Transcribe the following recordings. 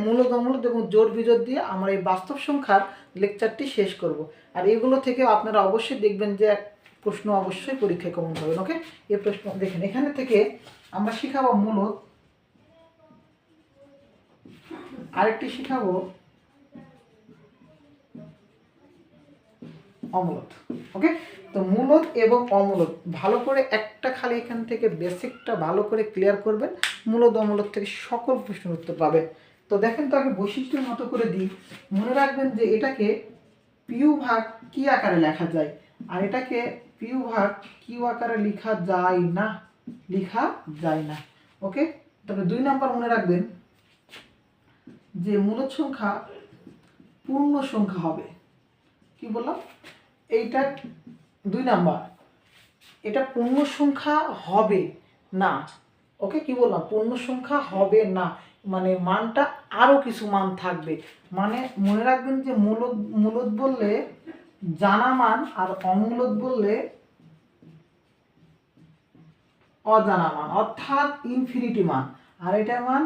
মূলদ অমূলদ এবং জোড় বিজোড় দিয়ে আমরা এই বাস্তব সংখ্যার লেকচারটি শেষ করব। আর এগুলো থেকে আপনারা অবশ্যই দেখবেন যে প্রশ্ন অবশ্যই পরীক্ষায় কমন পাবেন। ওকে, এই প্রশ্ন দেখেন, এখানে থেকে আমরা শিখাবো মূলদ, আরেকটি শিখাবো অমূলদ। ওকে, তো মূলদ এবং অমূলদ ভালো করে একটা খালি এখান থেকে বেসিকটা ভালো করে ক্লিয়ার করবেন, মূলদ অমূলদ থেকে সকল প্রশ্নের উত্তর পাবেন। তো দেখেন, তো আগে বৈশিষ্ট্যের মতো করে দিই। মনে রাখবেন যে এটাকে পিউ ভাগ কি আকারে লেখা যায়, আর এটাকে পিউ ভাগ কিউ আকারে লেখা যায় না, লেখা যায় না। ওকে, তবে 2 নাম্বার মনে রাখবেন যে মূলদ সংখ্যা পূর্ণ সংখ্যা হবে। কি বললাম? এইটা 2 নাম্বার, এটা পূর্ণ সংখ্যা হবে না। ওকে, কি বললাম? পূর্ণ সংখ্যা হবে না, মানে মানটা আরও কিছু মান থাকবে। মানে মনে রাখবেন যে মূলদ বললে জানা মান, আর অমূলদ বললে অজানা মান, অর্থাৎ ইনফিনিটি মান, আর এটার মান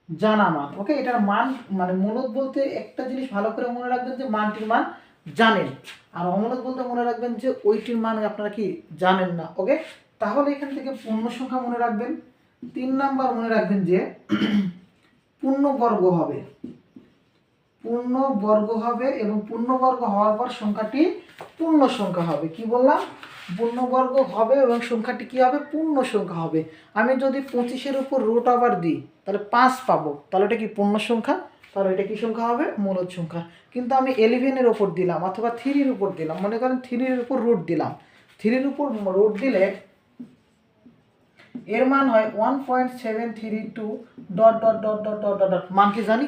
জানা মান। ওকে, এটার মান মানে মূলদ বলতে একটা জিনিস ভালো করে মনে রাখবেন যে মানটির মান জানেন, আর অমূলদ বলতে মনে রাখবেন যে ওইটির মান আপনারা কি জানেন না। ওকে, তাহলে এখান থেকে পূর্ণ সংখ্যা মনে রাখবেন। 3 নাম্বার মনে রাখবেন যে পূর্ণবর্গ হবে, পূর্ণবর্গ হবে, এবং পূর্ণবর্গ হওয়ার পর সংখ্যাটি পূর্ণ সংখ্যা হবে। কি বললাম? পূর্ণবর্গ হবে এবং সংখ্যাটি কি হবে? পূর্ণ সংখ্যা হবে। আমি যদি 25-এর উপর রুট ওভার দিই তাহলে 5 পাবো, তাহলে এটা কি পূর্ণ সংখ্যা? তাহলে এটা কি সংখ্যা হবে? মূলদ সংখ্যা। কিন্তু আমি 11-এর উপর দিলাম অথবা 3-এর উপর দিলাম, মনে করেন 3-এর উপর রুট দিলাম, 3-এর উপর রুট দিলে এর মান হয় 1.732 dot dot dot dot dot dot dot. মান কি জানি?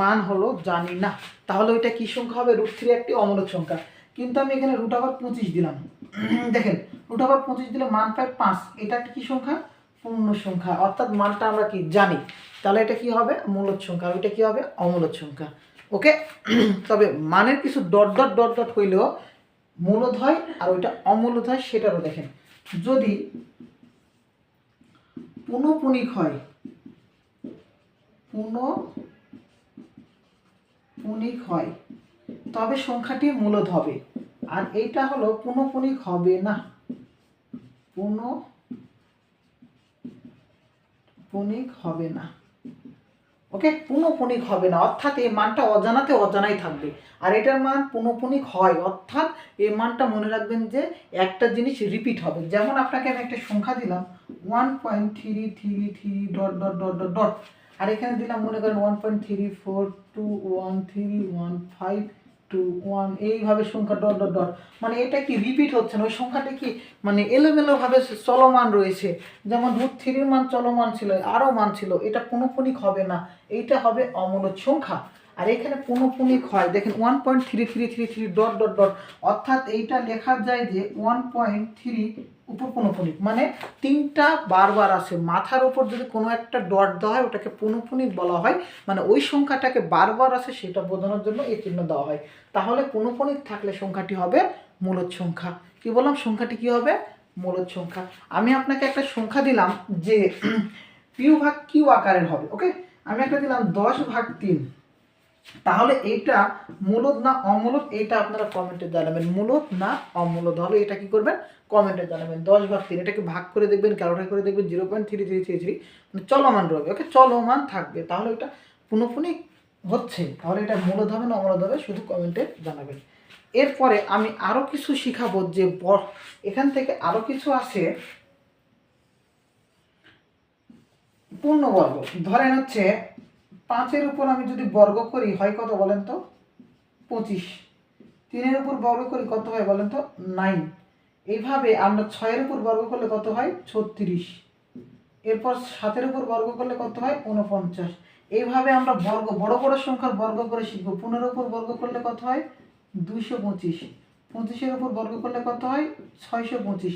মান হলো জানি না। তাহলে ওইটা কি সংখ্যা হবে? √3 একটি অমূলদ সংখ্যা। কিন্তু আমি এখানে রুট ওভার 25 দিলাম, দেখেন রুট ওভার 25 দিলে মান পাই 5, এটা একটা কি সংখ্যা? পূর্ণ সংখ্যা, অর্থাৎ মানটা আমরা কি জানি। তাহলে এটা কি হবে? মূলদ সংখ্যা। ওইটা কি হবে? অমূলদ সংখ্যা। ওকে, তবে মানের কিছু ডট ডট ডট ডট হইলেও মূলদ হয় আর ওইটা অমূলদ হয়, সেটারও দেখেন। যদি পুনঃপুনিক হয়, পুনঃপুনিক হয় তবে সংখ্যাটি মূলদ হবে, আর এইটা হলো পুনঃপুনিক হবে না, পুনঃপুনিক হবে না। ওকে, পুনঃপুনিক হবে না অর্থাৎ এই মানটা অজানাতে অজানাই থাকবে, আর এটার মান পুনঃপুনিক হয় অর্থাৎ এই মানটা মনে রাখবেন যে একটা জিনিস রিপিট হবে। যেমন আপনাকে আমি একটা সংখ্যা দিলাম 1.333 dot dot dot dot dot, আর এখানে দিলাম মনে করেন 1.3421315221, এইভাবে সংখ্যা ডট ডট ডট, মানে এটা কি রিপিট হচ্ছে না, ওই সংখ্যাটা কি মানে এলোমেলোভাবে চলমান রয়েছে। যেমন √3-এর মান চলমান ছিল, আরও মান ছিল, এটা পুনঃপুনিক হবে না, এইটা হবে অমূলদ সংখ্যা। আর এখানে পুনঃপুনিক হয়, দেখেন 1.3333 ডট ডট ডট, অর্থাৎ এইটা লেখা যায় যে 1.3 উপর পুনঃপুনিক, মানে 3টা বারবার আছে, মাথার উপর যদি কোনো একটা ডট দেওয়া হয় ওটাকে পুনঃপুনিক বলা হয়, মানে ওই সংখ্যাটাকে বারবার আছে সেটা বোঝানোর জন্য এই চিহ্ন দেওয়া হয়। তাহলে পুনঃপুনিক থাকলে সংখ্যাটি হবে মূলদ সংখ্যা। কি বললাম? সংখ্যাটি কি হবে? মূলদ সংখ্যা। আমি আপনাকে একটা সংখ্যা দিলাম যে পিউ ভাগ কিউ আকারের হবে। ওকে, আমি একটা দিলাম 10/3, তাহলে এইটা মূলদ না অমূলদ, এইটা আপনারা কমেন্টে জানাবেন। মূলদ না অমূলদ হলে এটা কি করবেন? কমেন্টে জানাবেন। 10/3 এটাকে ভাগ করে দেখবেন, ক্যালকুলেট করে দেখবেন 0.3333, মানে চলমান রবে। ওকে, চলমান থাকবে, তাহলে এটা পুনঃপুনিক হচ্ছে, তাহলে এটা মূলদ হবে না অমূলদ হবে, শুধু কমেন্টে জানাবেন। এরপরে আমি আরও কিছু শিখাবো, যে এখান থেকে আরও কিছু আছে পূর্ণবর্গ। ধরেন হচ্ছে 5-এর উপর আমি যদি বর্গ করি হয় কত বলেন তো? 25। 3-এর উপর বর্গ করি কত হয় বলেন তো? 9। এইভাবে আমরা 6-এর উপর বর্গ করলে কত হয়? 36। এরপর 7-এর উপর বর্গ করলে কত হয়? 49। এইভাবে আমরা বর্গ, বড় বড় সংখ্যার বর্গ করে শিখবো। 15-এর উপর বর্গ করলে কত হয়? 225। 25-এর উপর বর্গ করলে কত হয়? 625।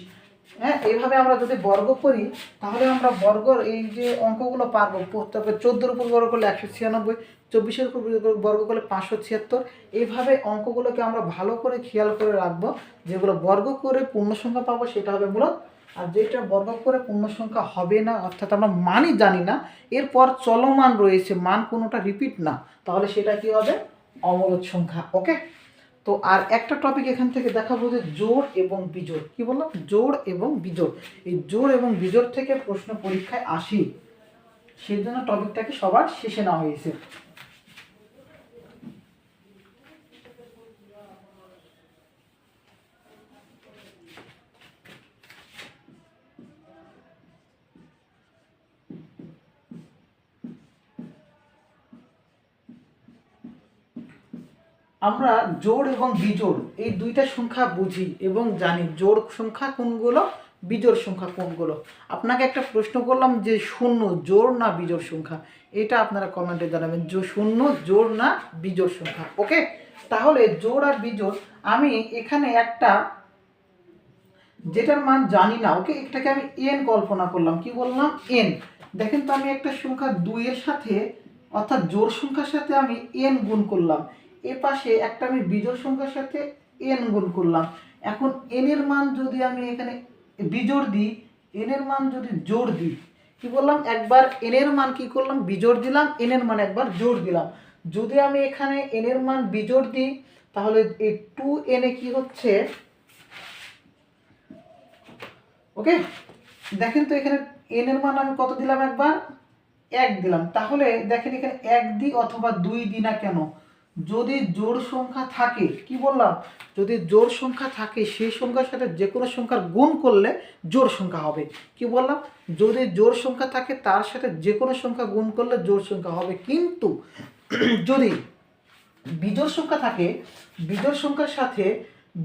হ্যাঁ, এইভাবে আমরা যদি বর্গ করি তাহলে আমরা বর্গর এই যে অঙ্কগুলো পারবো। তারপরে 14-এর উপর বর্গ করলে 196, 24-এর উপর বর্গ করলে 576। এইভাবে অঙ্কগুলোকে আমরা ভালো করে খেয়াল করে রাখবো, যেগুলো বর্গ করে পূর্ণ সংখ্যা পাবো সেটা হবে মূলদ, আর যেটা বর্গ করে পূর্ণ সংখ্যা হবে না, অর্থাৎ আমরা মানই জানি না, এরপর চলমান রয়েছে, মান কোনোটা রিপিট না, তাহলে সেটা কি হবে? অমূলদ সংখ্যা। ওকে, তো আর একটা টপিক এখান থেকে দেখাবো যে জোড় এবং বিজোড়। কি বললাম? জোড় এবং বিজোড়। এই জোড় এবং বিজোড় থেকে প্রশ্ন পরীক্ষায় আসি, সেই জন্য টপিকটাকে সবার শেষে নেওয়া হয়েছে। আমরা জোড় এবং বিজোড় এই দুইটা সংখ্যা বুঝি এবং জানি, জোড় সংখ্যা কোনগুলো, বিজোড় সংখ্যা কোনগুলো। আপনাকে একটা প্রশ্ন করলাম যে শূন্য জোড় না বিজোড় সংখ্যা, এটা আপনারা কমেন্টে জানাবেন যে শূন্য জোড় না বিজোড় সংখ্যা। ওকে, তাহলে জোড় আর বিজোড় আমি এখানে একটা যেটার মান জানি না, ওকে, এটাকে আমি এন কল্পনা করলাম। কি বললাম? এন। দেখেন তো, আমি একটা সংখ্যা 2 এর সাথে, অর্থাৎ জোড় সংখ্যার সাথে আমি এন গুণ করলাম, এ পাশে একটা আমি বিজোড় সংখ্যার সাথে এন গুণ করলাম। এখন এন এর মান যদি আমি এখানে বিজোড় দিই, এন এর মান যদি জোড় দিই, কি বললাম? একবার এন এর মান কি করলাম? বিজোড় দিলাম, এন এর মান একবার জোড় দিলাম। যদি আমি এখানে এন এর মান বিজোড় দিই, তাহলে এই 2n এ কি হচ্ছে? ওকে, দেখেন তো এখানে এন এর মান আমি কত দিলাম? একবার 1 দিলাম। তাহলে দেখেন এখানে 1 দিই অথবা 2 দিই না কেন, যদি জোড় সংখ্যা থাকে, কি বললাম? যদি জোড় সংখ্যা থাকে, সেই সংখ্যার সাথে যে কোনো সংখ্যার গুণ করলে জোড় সংখ্যা হবে। কি বললাম? যদি জোড় সংখ্যা থাকে, তার সাথে যে কোনো সংখ্যা গুণ করলে জোড় সংখ্যা হবে। কিন্তু যদি বিজোড় সংখ্যা থাকে, বিজোড় সংখ্যার সাথে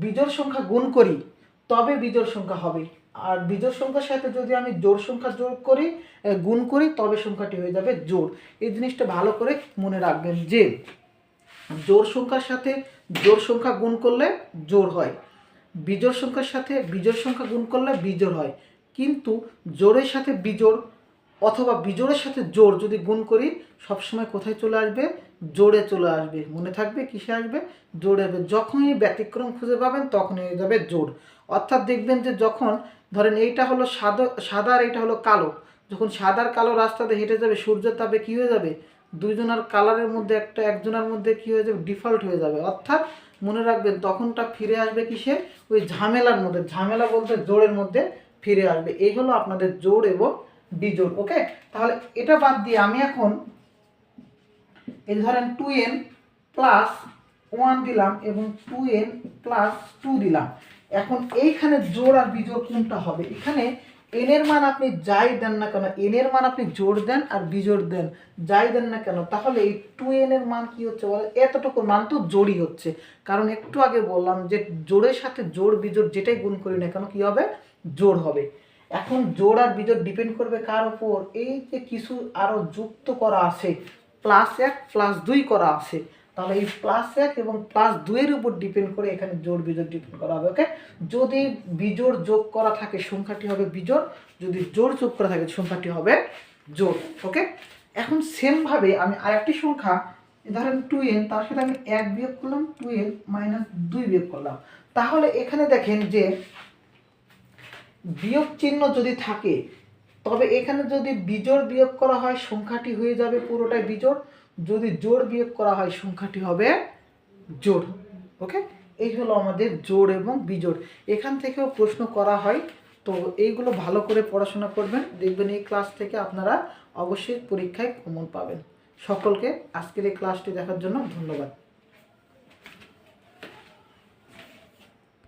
বিজোড় সংখ্যা গুণ করি, তবে বিজোড় সংখ্যা হবে। আর বিজোড় সংখ্যার সাথে যদি আমি জোড় সংখ্যা যোগ করি, গুণ করি, তবে সংখ্যাটি হয়ে যাবে জোড়। এই জিনিসটা ভালো করে মনে রাখবেন যে জোড় সংখ্যার সাথে জোড় সংখ্যা গুণ করলে জোড় হয়, বিজোড় সংখ্যার সাথে বিজোড় সংখ্যা গুণ করলে বিজোড় হয়। কিন্তু জোড়ের সাথে বিজোড় অথবা বিজোড়ের সাথে জোড় যদি গুণ করি, সবসময় কোথায় চলে আসবে? জোড়ে চলে আসবে। মনে থাকবে কিসে আসবে? জোড়ে আসবে। যখনই ব্যতিক্রম খুঁজে পাবেন তখনই হয়ে যাবে জোড়। অর্থাৎ দেখবেন যে যখন ধরেন এইটা হলো সাদা আর এইটা হলো কালো, যখন সাদার কালো রাস্তাতে হেঁটে যাবে, সূর্যের তাপে কী হয়ে যাবে? দুইজনের কালারের মধ্যে একজনের মধ্যে কী হয়ে যাবে? ডিফল্ট হয়ে যাবে। অর্থাৎ মনে রাখবেন তখনটা ফিরে আসবে কিসে? ওই ঝামেলার মধ্যে। ঝামেলা বলতে জোড়ের মধ্যে ফিরে আসবে। এই হলো আপনাদের জোড় এবং বিজোড়। ওকে, তাহলে এটা বাদ দিয়ে আমি এখন এই ধরেন 2n প্লাস 1 দিলাম এবং 2n প্লাস 2 দিলাম। এখন এইখানে জোড় আর বিজোড় কোনটা হবে? এখানে এন এর মান আপনি যাই দেন না কেন, এন এর মান আপনি জোড় দেন আর বিজোড় দেন, যাই দেন না কেন, তাহলে এই 2n এর মান কি হচ্ছে বলে? এতটুকু মান তো জোড়ই হচ্ছে। কারণ একটু আগে বললাম যে জোড়ের সাথে জোড় বিজোড় যেটাই গুণ করি না কেন, কি হবে? জোড় হবে। এখন জোড় আর বিজোড় ডিপেন্ড করবে কার উপর? এই যে কিছু আরও যুক্ত করা আছে, +1 +2 করা আছে, তাহলে এই +1 এবং +2 এর উপর ডিপেন্ড করে এখানে জোড় বিজোড় ডিপেন্ড করা হবে। ওকে, যদি বিজোড় যোগ করা থাকে সংখ্যাটি হবে বিজোড়, যদি জোড় যোগ করা থাকে সংখ্যাটি হবে জোড়। ওকে, এখন সেমভাবে আমি আরেকটি সংখ্যা ধরেন 2n, তার সাথে আমি 1 বিয়োগ করলাম, 2n - 2 বিয়োগ করলাম। তাহলে এখানে দেখেন যে বিয়োগ চিহ্ন যদি থাকে, তবে এখানে যদি বিজোড় বিয়োগ করা হয় সংখ্যাটি হয়ে যাবে পুরোটাই বিজোড়, যদি জোড় বিয়োগ করা হয় সংখ্যাটি হবে জোড়। ওকে, এই হলো আমাদের জোড় এবং বিজোড়। এখান থেকেও প্রশ্ন করা হয়, তো এইগুলো ভালো করে পড়াশোনা করবেন, দেখবেন এই ক্লাস থেকে আপনারা অবশ্যই পরীক্ষায় কমন পাবেন। সকলকে আজকের এই ক্লাসটি দেখার জন্য ধন্যবাদ।